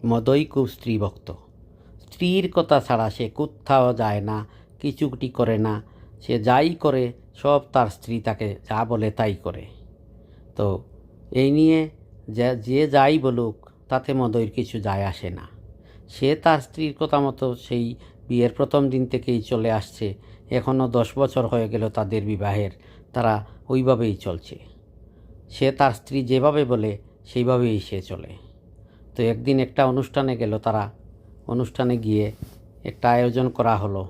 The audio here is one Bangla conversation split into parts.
মদই খুব স্ত্রীভক্ত। স্ত্রীর কথা ছাড়া সে কোথাও যায় না, কিছুটি করে না। সে যাই করে সব তার স্ত্রী তাকে যা বলে তাই করে। তো এই নিয়ে যে যাই বলুক তাতে মদইর কিছু যায় আসে না। সে তার স্ত্রীর কথা মতো সেই বিয়ের প্রথম দিন থেকেই চলে আসছে। এখনও 10 বছর হয়ে গেল তাদের বিবাহের, তারা ওইভাবেই চলছে। সে তার স্ত্রী যেভাবে বলে সেইভাবেই সে চলে। তো একদিন একটা অনুষ্ঠানে গেল তারা। অনুষ্ঠানে গিয়ে একটা আয়োজন করা হলো,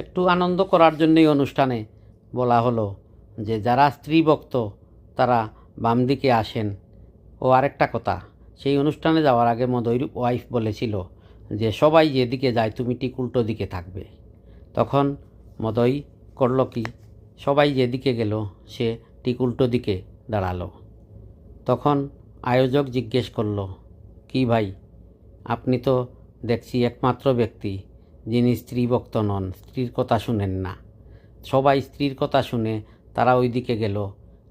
একটু আনন্দ করার জন্যই অনুষ্ঠানে বলা হলো যে যারা স্ত্রীভক্ত তারা বাম দিকে আসেন। ও আরেকটা কথা, সেই অনুষ্ঠানে যাওয়ার আগে মদইর ওয়াইফ বলেছিল যে সবাই যেদিকে যায় তুমি ঠিক উল্টো দিকে থাকবে। তখন মদই করল কি, সবাই যেদিকে গেল সে ঠিক উল্টো দিকে দাঁড়ালো। তখন আয়োজক জিজ্ঞেস করল, কি ভাই, আপনি তো দেখছি একমাত্র ব্যক্তি যিনি স্ত্রীভক্ত নন, স্ত্রীর কথা শুনেন না। সবাই স্ত্রীর কথা শুনে তারা ওই দিকে গেল,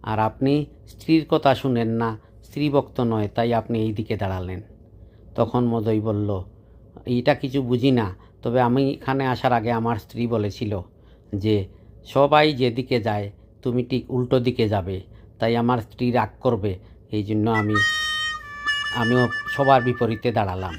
আর আপনি স্ত্রীর কথা শুনেন না, স্ত্রীভক্ত নয়, তাই আপনি এই দিকে দাঁড়ালেন। তখন মদই বলল, এইটা কিছু বুঝি না, তবে আমি এখানে আসার আগে আমার স্ত্রী বলেছিল যে সবাই যেদিকে যায় তুমি ঠিক উল্টো দিকে যাবে, তাই আমার স্ত্রী রাগ করবে, এই জন্য আমিও সবার বিপরীতে দাঁড়ালাম।